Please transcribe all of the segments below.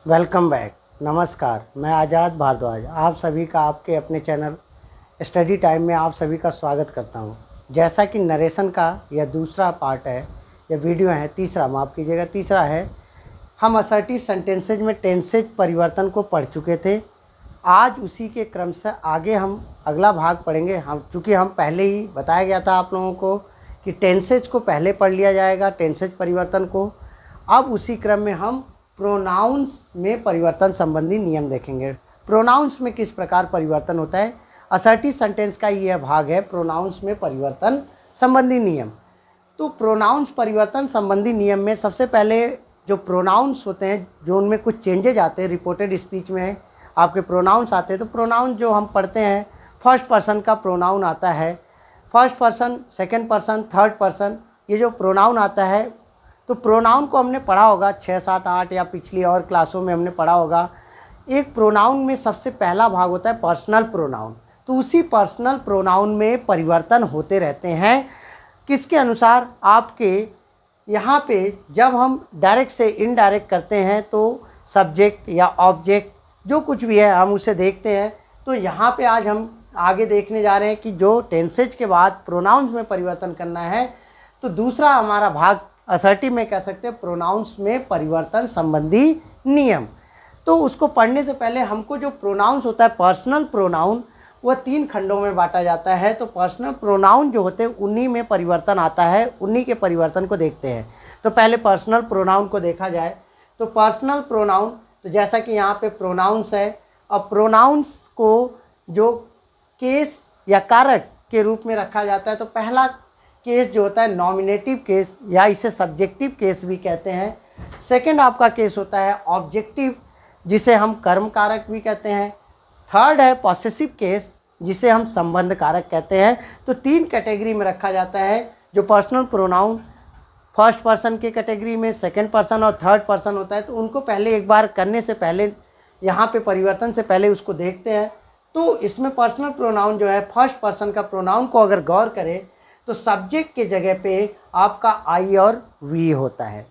Welcome back. नमस्कार, मैं आज़ाद भारद्वाज आप सभी का आपके अपने चैनल स्टडी टाइम में आप सभी का स्वागत करता हूं। जैसा कि नरेशन का यह दूसरा पार्ट है या वीडियो है, तीसरा माफ़ कीजिएगा, तीसरा है। हम असर्टिव सेंटेंसेज में टेंसेज परिवर्तन को पढ़ चुके थे। आज उसी के क्रम से आगे हम अगला भाग पढ़ेंगे। चूँकि हम पहले ही बताया गया था आप लोगों को कि टेंसेज को पहले पढ़ लिया जाएगा, टेंसेज परिवर्तन को। अब उसी क्रम में हम प्रोनाउंस में परिवर्तन संबंधी नियम देखेंगे। प्रोनाउंस में किस प्रकार परिवर्तन होता है, असर्टिव सेंटेंस का यह भाग है, प्रोनाउंस में परिवर्तन संबंधी नियम। तो प्रोनाउंस परिवर्तन संबंधी नियम में सबसे पहले जो प्रोनाउंस होते हैं, जो उनमें कुछ चेंजेज आते हैं, रिपोर्टेड स्पीच में आपके प्रोनाउंस आते हैं। तो प्रोनाउन जो हम पढ़ते हैं, फर्स्ट पर्सन का प्रोनाउन आता है, first person, second person, third person, ये जो प्रोनाउन आता है। तो प्रोनाउन को हमने पढ़ा होगा 6, 7, 8 या पिछली और क्लासों में हमने पढ़ा होगा। एक प्रोनाउन में सबसे पहला भाग होता है पर्सनल प्रोनाउन। तो उसी पर्सनल प्रोनाउन में परिवर्तन होते रहते हैं। किसके अनुसार? आपके यहाँ पे जब हम डायरेक्ट से इनडायरेक्ट करते हैं तो सब्जेक्ट या ऑब्जेक्ट जो कुछ भी है हम उसे देखते हैं। तो यहाँ पे आज हम आगे देखने जा रहे हैं कि जो टेंसेज के बाद प्रोनाउंस में परिवर्तन करना है। तो दूसरा हमारा भाग असर्टिव में कह सकते हैं प्रोनाउंस में परिवर्तन संबंधी नियम। तो उसको पढ़ने से पहले हमको जो प्रोनाउंस होता है पर्सनल प्रोनाउन, वह 3 खंडों में बांटा जाता है। तो पर्सनल प्रोनाउन जो होते हैं उन्हीं में परिवर्तन आता है, उन्हीं के परिवर्तन को देखते हैं। तो पहले पर्सनल प्रोनाउन को देखा जाए तो पर्सनल प्रोनाउन, तो जैसा कि यहाँ पे प्रोनाउंस है, अब प्रोनाउंस को जो केस या कारक के रूप में रखा जाता है। तो पहला केस जो होता है नॉमिनेटिव केस या इसे सब्जेक्टिव केस भी कहते हैं। सेकंड आपका केस होता है ऑब्जेक्टिव, जिसे हम कर्म कारक भी कहते हैं। थर्ड है पॉसेसिव केस, जिसे हम संबंध कारक कहते हैं। तो 3 कैटेगरी में रखा जाता है जो पर्सनल प्रोनाउन। फर्स्ट पर्सन के कैटेगरी में सेकंड पर्सन और थर्ड पर्सन होता है। तो उनको पहले एक बार करने से पहले, यहाँ पे परिवर्तन से पहले उसको देखते हैं। तो इसमें पर्सनल प्रोनाउन जो है, फर्स्ट पर्सन का प्रोनाउन को अगर गौर करें तो सब्जेक्ट के जगह पे आपका आई और वी होता है।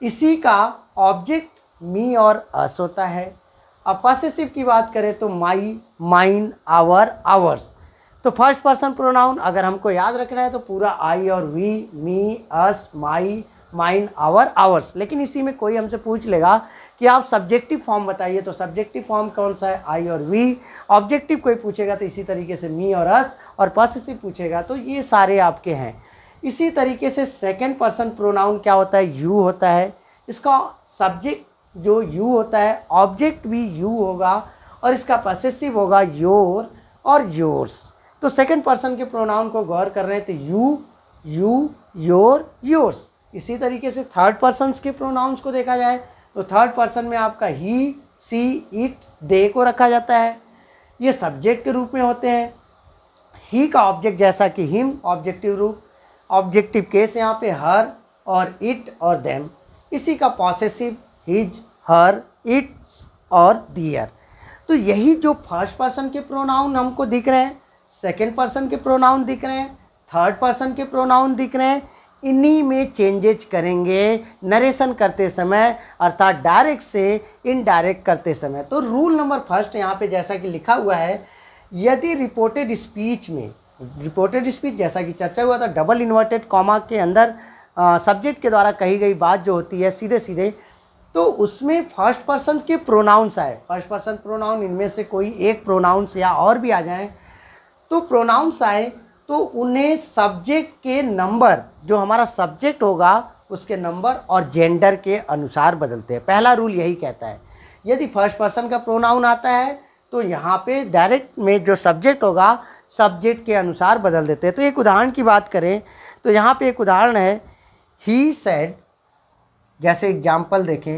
इसी का ऑब्जेक्ट मी और अस होता है। अब पॉसेसिव की बात करें तो माई, माइन, आवर, आवर्स। तो फर्स्ट पर्सन प्रोनाउन अगर हमको याद रखना है तो पूरा आई और we, me, us, my, mine, our, ours. लेकिन इसी में कोई हमसे पूछ लेगा कि आप सब्जेक्टिव फॉर्म बताइए, तो सब्जेक्टिव फॉर्म कौन सा है? आई और वी। ऑब्जेक्टिव कोई पूछेगा तो इसी तरीके से मी और अस, और पॉसेसिव पूछेगा तो ये सारे आपके हैं। इसी तरीके से सेकंड पर्सन प्रोनाउन क्या होता है? यू होता है। इसका सब्जेक्ट जो यू होता है, ऑब्जेक्ट भी यू होगा, और इसका पॉसेसिव होगा योर और योर्स। तो सेकंड पर्सन के प्रोनाउन को गौर कर रहे हैं तो यू, यू, योर, योर्स। इसी तरीके से थर्ड पर्सन के प्रोनाउंस को देखा जाए तो थर्ड पर्सन में आपका ही, सी, इट, दे को रखा जाता है। ये सब्जेक्ट के रूप में होते हैं। ही का ऑब्जेक्ट जैसा कि हिम, ऑब्जेक्टिव रूप, ऑब्जेक्टिव केस यहाँ पे हर और इट और देम। इसी का पॉसेसिव हिज, हर, इट्स और दियर। तो यही जो फर्स्ट पर्सन के प्रोनाउन हमको दिख रहे हैं, सेकेंड पर्सन के प्रोनाउन दिख रहे हैं, थर्ड पर्सन के प्रोनाउन दिख रहे हैं, इन्हीं में चेंजेज करेंगे नरेशन करते समय, अर्थात डायरेक्ट से इनडायरेक्ट करते समय। तो रूल नंबर फर्स्ट यहाँ पे जैसा कि लिखा हुआ है, यदि रिपोर्टेड स्पीच में, रिपोर्टेड स्पीच जैसा कि चर्चा हुआ था, डबल इन्वर्टेड कॉमा के अंदर सब्जेक्ट के द्वारा कही गई बात जो होती है सीधे सीधे, तो उसमें फर्स्ट पर्सन के प्रोनाउंस आए, फर्स्ट पर्सन प्रोनाउन, इनमें से कोई एक प्रोनाउंस या और भी आ जाएं, तो प्रोनाउंस आए तो उन्हें सब्जेक्ट के नंबर, जो हमारा सब्जेक्ट होगा उसके नंबर और जेंडर के अनुसार बदलते हैं। पहला रूल यही कहता है, यदि फर्स्ट पर्सन का प्रोनाउन आता है तो यहाँ पे डायरेक्ट में जो सब्जेक्ट होगा सब्जेक्ट के अनुसार बदल देते हैं। तो एक उदाहरण की बात करें तो यहाँ पे एक उदाहरण है, ही सेड, जैसे एग्जाम्पल देखें,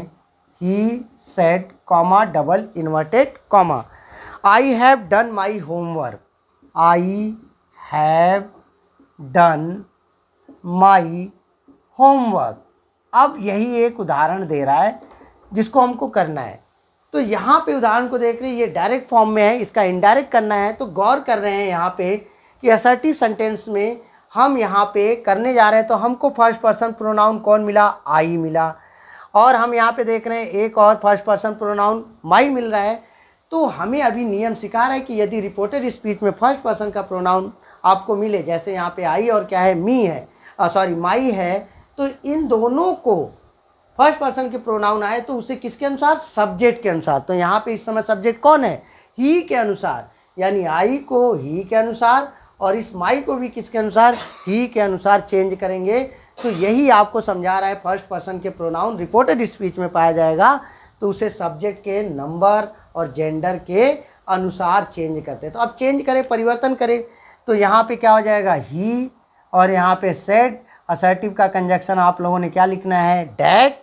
he said comma double inverted comma, I have done my homework, I have done my homework. अब यही एक उदाहरण दे रहा है जिसको हमको करना है। तो यहाँ पे उदाहरण को देख रहे हैं, ये डायरेक्ट फॉर्म में है, इसका इनडायरेक्ट करना है। तो गौर कर रहे हैं यहाँ पे कि असर्टिव सेंटेंस में हम यहाँ पे करने जा रहे हैं तो हमको फर्स्ट पर्सन प्रोनाउन कौन मिला? आई मिला। और हम यहाँ पे देख रहे हैं एक और फर्स्ट पर्सन प्रोनाउन माई मिल रहा है। तो हमें अभी नियम सिखा रहा है कि यदि रिपोर्टेड स्पीच में फर्स्ट पर्सन का प्रोनाउन आपको मिले, जैसे यहाँ पे आई और क्या है, मी है, माई है, तो इन दोनों को फर्स्ट पर्सन के प्रोनाउन आए तो उसे किसके अनुसार, सब्जेक्ट के अनुसार। तो यहाँ पे इस समय सब्जेक्ट कौन है, ही के अनुसार, यानी आई को ही के अनुसार और इस माई को भी किसके अनुसार, ही के अनुसार चेंज करेंगे। तो यही आपको समझा रहा है, फर्स्ट पर्सन के प्रोनाउन रिपोर्टेड स्पीच में पाया जाएगा तो उसे सब्जेक्ट के नंबर और जेंडर के अनुसार चेंज करते हैं। तो अब चेंज करें, परिवर्तन करें, तो यहाँ पे क्या हो जाएगा, ही, और यहाँ पे सेड। असर्टिव का कंजक्शन आप लोगों ने क्या लिखना है, डैट।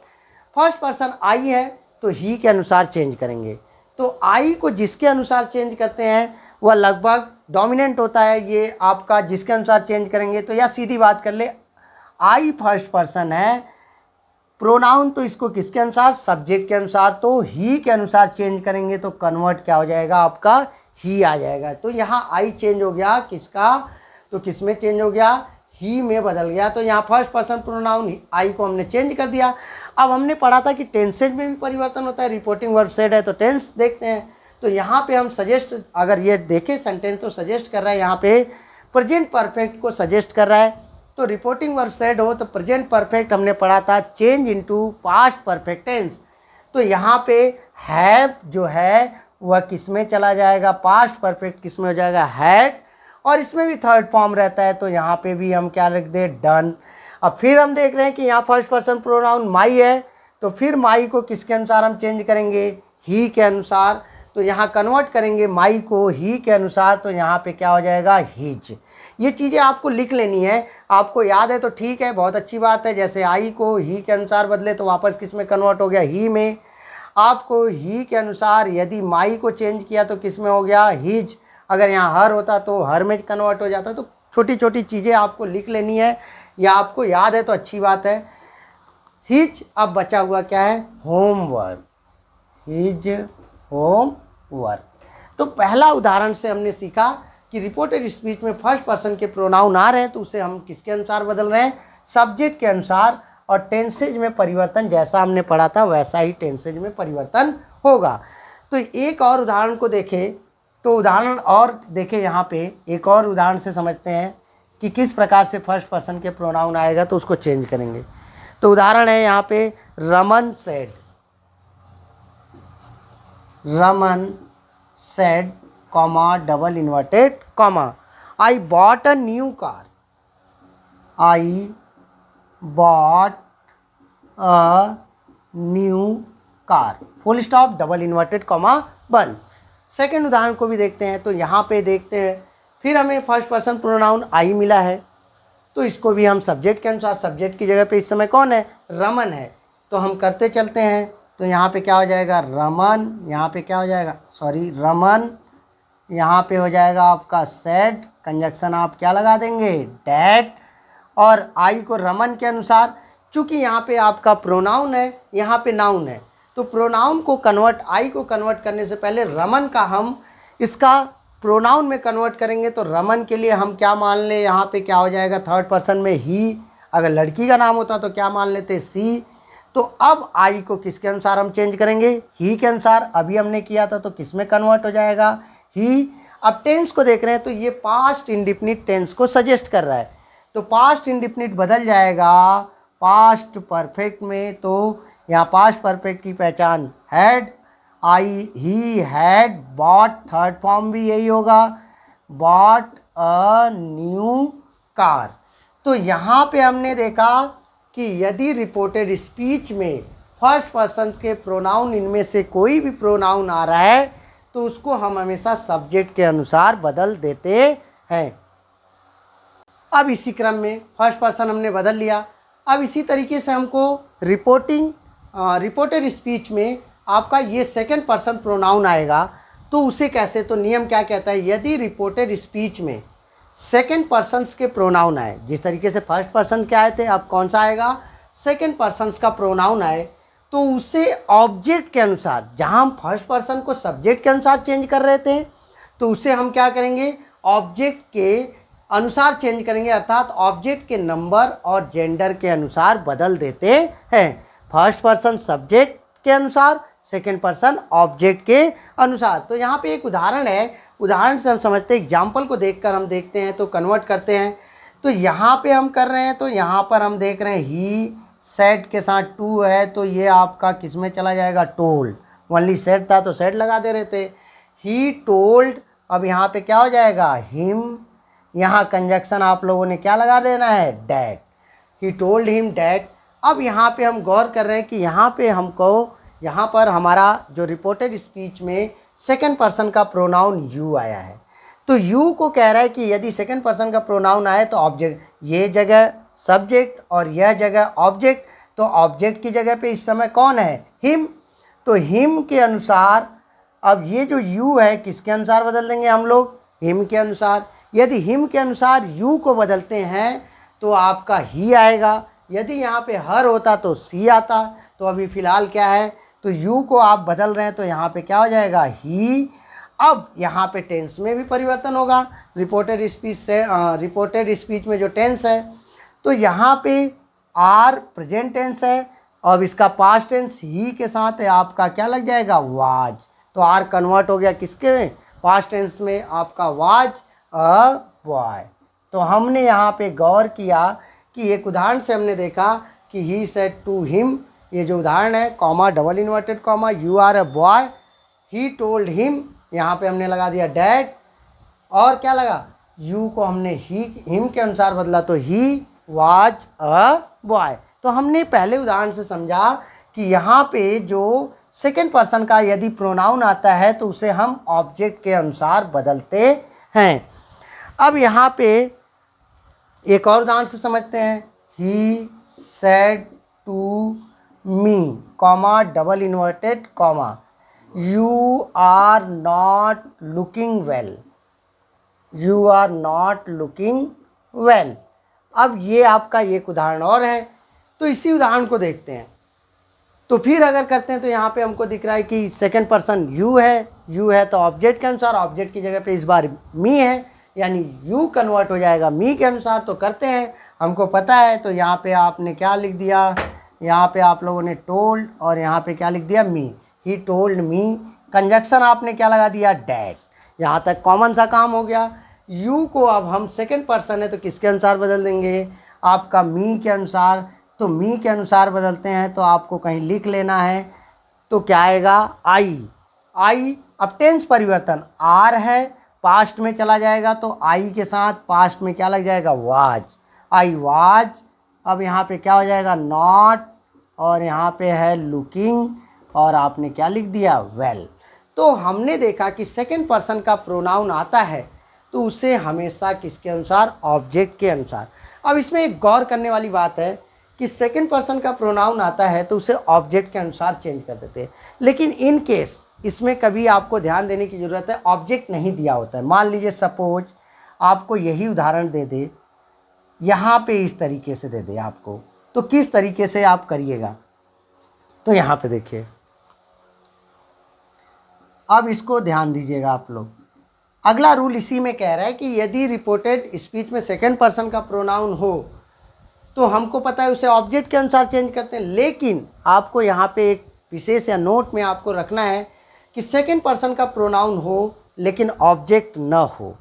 फर्स्ट पर्सन आई है तो ही के अनुसार चेंज करेंगे। तो आई को जिसके अनुसार चेंज करते हैं वह लगभग डोमिनेंट होता है। ये आपका जिसके अनुसार चेंज करेंगे, तो या सीधी बात कर ले, आई फर्स्ट पर्सन है, प्रोनाउन तो इसको किसके अनुसार, सब्जेक्ट के अनुसार, तो ही के अनुसार चेंज करेंगे तो कन्वर्ट क्या हो जाएगा आपका, ही आ जाएगा। तो यहाँ आई चेंज हो गया किसका, तो किस में चेंज हो गया, ही में बदल गया। तो यहाँ फर्स्ट पर्सन प्रोनाउन आई को हमने चेंज कर दिया। अब हमने पढ़ा था कि टेंसेज में भी परिवर्तन होता है, रिपोर्टिंग वर्ब सेड है तो टेंस देखते हैं। तो यहाँ पे हम सजेस्ट, अगर ये देखें सेंटेंस तो सजेस्ट कर रहा है, यहाँ पे प्रेजेंट परफेक्ट को सजेस्ट कर रहा है। तो रिपोर्टिंग वर्ब सेड हो तो प्रेजेंट परफेक्ट हमने पढ़ा था change into past perfect tense. तो यहाँ पे हैव जो है वह किस में चला जाएगा, पास्ट परफेक्ट किस में हो जाएगा, हैड, और इसमें भी थर्ड फॉर्म रहता है तो यहाँ पे भी हम क्या लिख दे, डन। अब फिर हम देख रहे हैं कि यहाँ फर्स्ट पर्सन प्रोनाउन माई है तो फिर माई को किसके अनुसार हम चेंज करेंगे, ही के अनुसार। तो यहाँ कन्वर्ट करेंगे माई को ही के अनुसार, तो यहाँ पे क्या हो जाएगा, हिज। ये चीज़ें आपको लिख लेनी है, आपको याद है तो ठीक है, बहुत अच्छी बात है। जैसे आई को ही के अनुसार बदले तो वापस किस में कन्वर्ट हो गया, ही में। आपको ही के अनुसार यदि माई को चेंज किया तो किस में हो गया, हिज। अगर यहाँ हर होता तो हर में कन्वर्ट हो जाता। तो छोटी छोटी चीज़ें आपको लिख लेनी है, या आपको याद है तो अच्छी बात है। हिज, अब बचा हुआ क्या है, होमवर्क, हिज होमवर्क। तो पहला उदाहरण से हमने सीखा कि रिपोर्टेड स्पीच में फर्स्ट पर्सन के प्रोनाउन आ रहे हैं तो उसे हम किसके अनुसार बदल रहे हैं, सब्जेक्ट के अनुसार। और टेंसेज में परिवर्तन जैसा हमने पढ़ा था वैसा ही टेंसेज में परिवर्तन होगा। तो एक और उदाहरण को देखें, तो उदाहरण और देखें, यहाँ पे एक और उदाहरण से समझते हैं कि किस प्रकार से फर्स्ट पर्सन के प्रोनाउन आएगा तो उसको चेंज करेंगे। तो उदाहरण है यहाँ पे, Raman said, Raman said comma double inverted comma, I bought a new car, I bought a new car, full stop, double inverted comma बंद। सेकेंड उदाहरण को भी देखते हैं। तो यहाँ पे देखते हैं, फिर हमें फर्स्ट पर्सन प्रोनाउन आई मिला है तो इसको भी हम सब्जेक्ट के अनुसार, सब्जेक्ट की जगह पे इस समय कौन है, रमन है, तो हम करते चलते हैं। तो यहाँ पे क्या हो जाएगा, रमन, यहाँ पे क्या हो जाएगा, सॉरी रमन, यहाँ पे हो जाएगा आपका सेड, कंजक्शन आप क्या लगा देंगे, डैट, और आई को रमन के अनुसार। चूँकि यहाँ पे आपका प्रोनाउन है, यहाँ पे नाउन है, तो प्रोनाउन को कन्वर्ट, आई को कन्वर्ट करने से पहले रमन का हम इसका प्रोनाउन में कन्वर्ट करेंगे। तो रमन के लिए हम क्या मान लें, यहाँ पे क्या हो जाएगा, थर्ड पर्सन में ही, अगर लड़की का नाम होता तो क्या मान लेते, सी। तो अब आई को किसके अनुसार हम चेंज करेंगे, ही के अनुसार। अभी हमने किया था तो किस में कन्वर्ट हो जाएगा, ही। अब टेंस को देख रहे हैं तो ये पास्ट इंडिफिनिट टेंस को सजेस्ट कर रहा है, तो पास्ट इंडिफिनिट बदल जाएगा पास्ट परफेक्ट में। तो यहाँ पास्ट परफेक्ट की पहचान had, I he had bought, third form भी यही होगा, बॉट अ न्यू कार। तो यहाँ पे हमने देखा कि यदि रिपोर्टेड स्पीच में फर्स्ट पर्सन के प्रोनाउन इनमें से कोई भी प्रोनाउन आ रहा है तो उसको हम हमेशा सब्जेक्ट के अनुसार बदल देते हैं। अब इसी क्रम में फर्स्ट पर्सन हमने बदल लिया। अब इसी तरीके से हमको रिपोर्टेड स्पीच में आपका ये सेकंड पर्सन प्रोनाउन आएगा तो उसे कैसे, तो नियम क्या कहता है, यदि रिपोर्टेड स्पीच में सेकंड पर्सन्स के प्रोनाउन आए, जिस तरीके से फर्स्ट पर्सन के आए थे, अब कौन सा आएगा, सेकंड पर्सन्स का प्रोनाउन आए, तो उसे ऑब्जेक्ट के अनुसार, जहां हम फर्स्ट पर्सन को सब्जेक्ट के अनुसार चेंज कर रहे थे तो उसे हम क्या करेंगे, ऑब्जेक्ट के अनुसार चेंज करेंगे, अर्थात ऑब्जेक्ट के नंबर और जेंडर के अनुसार बदल देते हैं। फर्स्ट पर्सन सब्जेक्ट के अनुसार, सेकंड पर्सन ऑब्जेक्ट के अनुसार। तो यहाँ पे एक उदाहरण है, उदाहरण से हम समझते हैं, एग्जाम्पल को देखकर हम देखते हैं तो कन्वर्ट करते हैं। तो यहाँ पे हम कर रहे हैं, तो यहाँ पर हम देख रहे हैं ही सेड के साथ टू है, तो ये आपका किस में चला जाएगा, टोल्ड। ओनली सेड था तो सेड लगा दे रहे थे। ही टोल्ड, अब यहाँ पे क्या हो जाएगा, हिम। यहाँ कंजक्शन आप लोगों ने क्या लगा देना है, that. He told him that. अब यहाँ पे हम गौर कर रहे हैं कि यहाँ पे हमको, यहाँ पर हमारा जो रिपोर्टेड स्पीच में सेकंड पर्सन का प्रोनाउन यू आया है। तो यू को कह रहा है कि यदि सेकंड पर्सन का प्रोनाउन आए तो ऑब्जेक्ट, ये जगह सब्जेक्ट और यह जगह ऑब्जेक्ट, तो ऑब्जेक्ट की जगह पे इस समय कौन है, हिम। तो हिम के अनुसार अब ये जो यू है किसके अनुसार बदल देंगे हम लोग, हिम के अनुसार। यदि हिम के अनुसार यू को बदलते हैं तो आपका ही आएगा। यदि यहाँ पे हर होता तो सी आता। तो अभी फ़िलहाल क्या है, तो यू को आप बदल रहे हैं तो यहाँ पे क्या हो जाएगा, ही। अब यहाँ पे टेंस में भी परिवर्तन होगा, रिपोर्टेड स्पीच से रिपोर्टेड स्पीच में जो टेंस है, तो यहाँ पे आर प्रेजेंट टेंस है और इसका पास्ट टेंस ही के साथ है, आपका क्या लग जाएगा, वाज। तो आर कन्वर्ट हो गया किसके में, पास्ट टेंस में, आपका वाज अ बॉय। तो हमने यहाँ पे गौर किया कि एक उदाहरण से हमने देखा कि ही सेड टू हिम, ये जो उदाहरण है, comma double inverted comma, you are a boy, he told him, यहाँ पे हमने लगा दिया डैड, और क्या लगा, यू को हमने ही हिम के अनुसार बदला तो ही वाज अ बॉय। तो हमने पहले उदाहरण से समझा कि यहाँ पे जो सेकंड पर्सन का यदि प्रोनाउन आता है तो उसे हम ऑब्जेक्ट के अनुसार बदलते हैं। अब यहाँ पे एक और उदाहरण से समझते हैं, he said to me, comma double inverted comma, you are not looking well, you are not looking well. अब ये आपका एक उदाहरण और है, तो इसी उदाहरण को देखते हैं। तो फिर अगर करते हैं तो यहाँ पे हमको दिख रहा है कि सेकंड पर्सन यू है, यू है तो ऑब्जेक्ट के अनुसार, ऑब्जेक्ट की जगह पे इस बार मी है, यानी यू कन्वर्ट हो जाएगा मी के अनुसार। तो करते हैं, हमको पता है, तो यहाँ पे आपने क्या लिख दिया, यहाँ पे आप लोगों ने टोल्ड और यहाँ पे क्या लिख दिया, मी। ही टोल्ड मी, कंजक्शन आपने क्या लगा दिया, डैट। यहाँ तक कॉमन सा काम हो गया। यू को अब हम सेकंड पर्सन है तो किसके अनुसार बदल देंगे, आपका मी के अनुसार। तो मी के अनुसार बदलते हैं तो आपको कहीं लिख लेना है, तो क्या आएगा, आई। आई, अब टेंस परिवर्तन, आर है, पास्ट में चला जाएगा तो आई के साथ पास्ट में क्या लग जाएगा, वाज। I was. अब यहाँ पे क्या हो जाएगा, नॉट, और यहाँ पे है लुकिंग, और आपने क्या लिख दिया, वेल। तो हमने देखा कि सेकंड पर्सन का प्रोनाउन आता है तो उसे हमेशा किसके अनुसार, ऑब्जेक्ट के अनुसार। अब इसमें एक गौर करने वाली बात है कि सेकंड पर्सन का प्रोनाउन आता है तो उसे ऑब्जेक्ट के अनुसार चेंज कर देते हैं, लेकिन इन केस इसमें कभी आपको ध्यान देने की ज़रूरत है, ऑब्जेक्ट नहीं दिया होता है। मान लीजिए सपोज आपको यही उदाहरण दे दे, यहाँ पे इस तरीके से दे दे आपको, तो किस तरीके से आप करिएगा। तो यहाँ पे देखिए, अब इसको ध्यान दीजिएगा आप लोग। अगला रूल इसी में कह रहा है कि यदि रिपोर्टेड स्पीच में सेकंड पर्सन का प्रोनाउन हो तो हमको पता है उसे ऑब्जेक्ट के अनुसार चेंज करते हैं, लेकिन आपको यहाँ पे एक विशेष या नोट में आपको रखना है कि सेकंड पर्सन का प्रोनाउन हो लेकिन ऑब्जेक्ट न हो,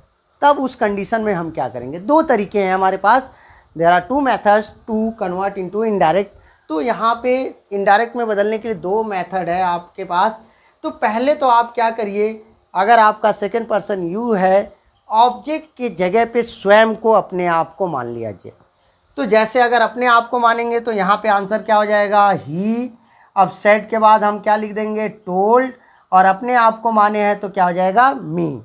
तब उस कंडीशन में हम क्या करेंगे। दो तरीके हैं हमारे पास, there are two methods to convert into indirect. तो यहाँ पे इनडायरेक्ट में बदलने के लिए दो मेथड है आपके पास। तो पहले तो आप क्या करिए, अगर आपका सेकंड पर्सन यू है, ऑब्जेक्ट की जगह पे स्वयं को, अपने आप को मान लिया जाए। तो जैसे अगर अपने आप को मानेंगे तो यहाँ पे आंसर क्या हो जाएगा, ही। अब सेड के बाद हम क्या लिख देंगे, टोल्ड, और अपने आप को माने हैं तो क्या हो जाएगा, मी।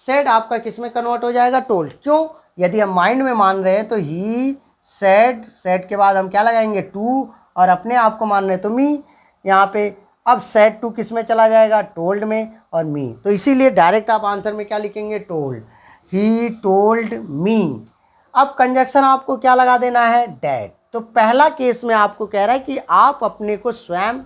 सेड आपका किस में कन्वर्ट हो जाएगा, टोल्ड। क्यों, यदि हम माइंड में मान रहे हैं तो ही सेड, सेड के बाद हम क्या लगाएंगे, टू, और अपने आप को मान रहे हैं तो मी। यहाँ पे अब सेड टू किस में चला जाएगा, टोल्ड में, और मी। तो इसीलिए डायरेक्ट आप आंसर में क्या लिखेंगे, टोल्ड। He told me. अब कंजक्शन आपको क्या लगा देना है, डैट। तो पहला केस में आपको कह रहा है कि आप अपने को स्वयं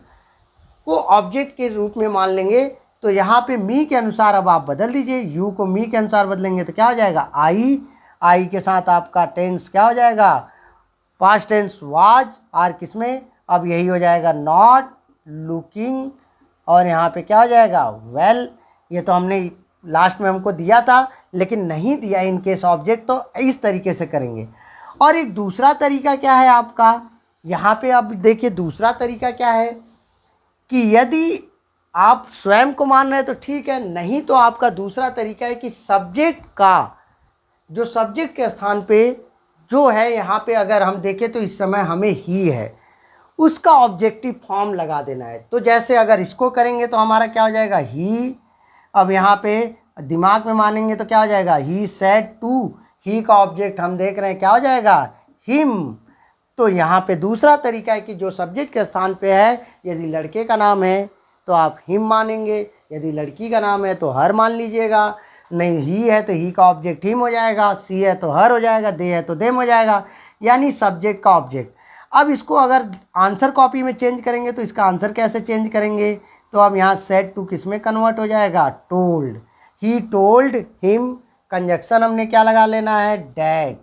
को ऑब्जेक्ट के रूप में मान लेंगे, तो यहाँ पे मी के अनुसार अब आप बदल दीजिए, यू को मी के अनुसार बदलेंगे तो क्या हो जाएगा, आई। आई के साथ आपका टेंस क्या हो जाएगा, पास्ट टेंस वाज, आर किस में, अब यही हो जाएगा नॉट लुकिंग, और यहाँ पे क्या हो जाएगा वेल। ये तो हमने लास्ट में हमको दिया था, लेकिन नहीं दिया इन केस ऑब्जेक्ट, तो इस तरीके से करेंगे। और एक दूसरा तरीका क्या है आपका, यहाँ पे अब देखिए दूसरा तरीका क्या है कि यदि आप स्वयं को मान रहे हैं तो ठीक है, नहीं तो आपका दूसरा तरीका है कि सब्जेक्ट का, जो सब्जेक्ट के स्थान पे जो है यहाँ पे अगर हम देखें तो इस समय हमें ही है, उसका ऑब्जेक्टिव फॉर्म लगा देना है। तो जैसे अगर इसको करेंगे तो हमारा क्या हो जाएगा ही। अब यहाँ पे दिमाग में मानेंगे तो क्या हो जाएगा ही सेड टू, ही का ऑब्जेक्ट हम देख रहे हैं क्या हो जाएगा हिम। तो यहाँ पे दूसरा तरीका है कि जो सब्जेक्ट के स्थान पे है, यदि लड़के का नाम है तो आप हिम मानेंगे, यदि लड़की का नाम है तो हर मान लीजिएगा। नहीं ही है तो ही का ऑब्जेक्ट हिम हो जाएगा, सी है तो हर हो जाएगा, दे है तो देम हो जाएगा, यानी सब्जेक्ट का ऑब्जेक्ट। अब इसको अगर आंसर कॉपी में चेंज करेंगे तो इसका आंसर कैसे चेंज करेंगे, तो अब यहाँ सेड टू किस में कन्वर्ट हो जाएगा टोल्ड। ही टोल्ड हिम, कंजक्शन हमने क्या लगा लेना है डैड।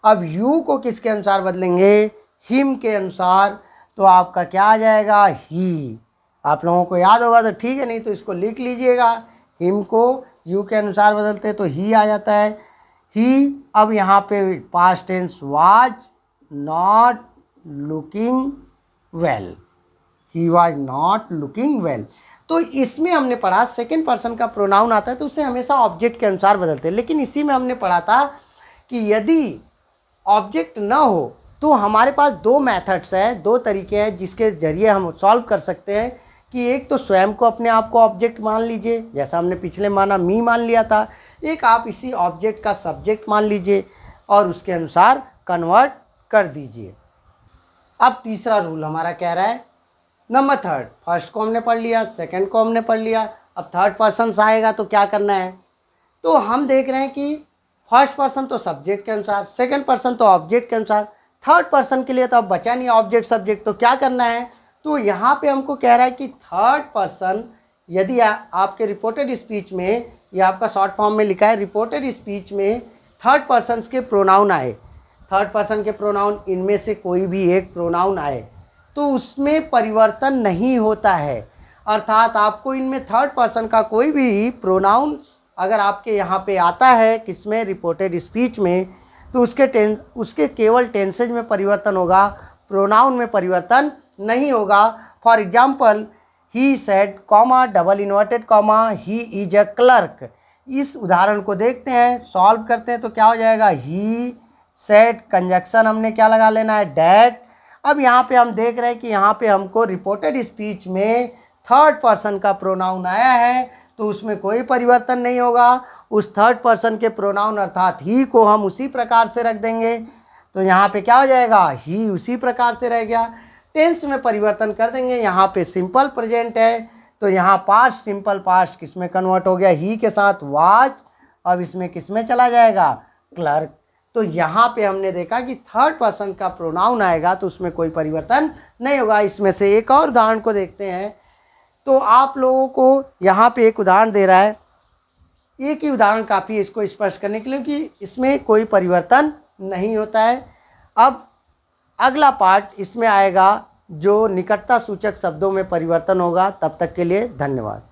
अब यू को किसके अनुसार बदलेंगे हिम के अनुसार, तो आपका क्या आ जाएगा ही। आप लोगों को याद होगा तो ठीक है, नहीं तो इसको लिख लीजिएगा। हिम को यू के अनुसार बदलते तो ही आ जाता है ही। अब यहाँ पे past tense was not looking well, he was not looking well. तो इसमें हमने पढ़ा सेकंड पर्सन का प्रोनाउन आता है तो उसे हमेशा ऑब्जेक्ट के अनुसार बदलते हैं, लेकिन इसी में हमने पढ़ा था कि यदि ऑब्जेक्ट ना हो तो हमारे पास दो मेथड्स हैं, दो तरीके हैं जिसके जरिए हम सॉल्व कर सकते हैं। कि एक तो स्वयं को अपने आप को ऑब्जेक्ट मान लीजिए, जैसा हमने पिछले माना मी मान लिया था। एक आप इसी ऑब्जेक्ट का सब्जेक्ट मान लीजिए और उसके अनुसार कन्वर्ट कर दीजिए। अब तीसरा रूल हमारा कह रहा है नंबर थर्ड, फर्स्ट को हमने पढ़ लिया, सेकंड को हमने पढ़ लिया, अब थर्ड पर्सन आएगा तो क्या करना है। तो हम देख रहे हैं कि फर्स्ट पर्सन तो सब्जेक्ट के अनुसार, सेकंड पर्सन तो ऑब्जेक्ट के अनुसार, थर्ड पर्सन के लिए तो अब बचा नहीं ऑब्जेक्ट सब्जेक्ट, तो क्या करना है। तो यहाँ पे हमको कह रहा है कि थर्ड पर्सन, यदि आपके रिपोर्टेड स्पीच में, या आपका शॉर्ट फॉर्म में लिखा है रिपोर्टेड स्पीच में थर्ड पर्सन के प्रोनाउन आए, थर्ड पर्सन के प्रोनाउन इनमें से कोई भी एक प्रोनाउन आए तो उसमें परिवर्तन नहीं होता है। अर्थात आपको इनमें थर्ड पर्सन का कोई भी प्रोनाउन अगर आपके यहाँ पे आता है किसमें रिपोर्टेड स्पीच में, तो उसके केवल टेंसेज में परिवर्तन होगा, प्रोनाउन में परिवर्तन नहीं होगा। For example he said comma double inverted comma he is a clerk. इस उदाहरण को देखते हैं, सॉल्व करते हैं तो क्या हो जाएगा ही सेड, कंजक्शन हमने क्या लगा लेना है डैट। अब यहाँ पे हम देख रहे हैं कि यहाँ पे हमको रिपोर्टेड स्पीच में थर्ड पर्सन का प्रोनाउन आया है तो उसमें कोई परिवर्तन नहीं होगा। उस थर्ड पर्सन के प्रोनाउन अर्थात ही को हम उसी प्रकार से रख देंगे, तो यहाँ पे क्या हो जाएगा ही उसी प्रकार से रह गया। टेंस में परिवर्तन कर देंगे, यहाँ पे सिंपल प्रेजेंट है तो यहाँ पास्ट सिंपल पास्ट किस में कन्वर्ट हो गया ही के साथ वाज, अब इसमें किस में चला जाएगा क्लर्क। तो यहाँ पे हमने देखा कि थर्ड पर्सन का प्रोनाउन आएगा तो उसमें कोई परिवर्तन नहीं होगा। इसमें से एक और उदाहरण को देखते हैं, तो आप लोगों को यहाँ पे एक उदाहरण दे रहा है, एक ही उदाहरण काफ़ी है इसको स्पष्ट करने के लिए कि इसमें कोई परिवर्तन नहीं होता है। अब अगला पार्ट इसमें आएगा जो निकटता सूचक शब्दों में परिवर्तन होगा। तब तक के लिए धन्यवाद।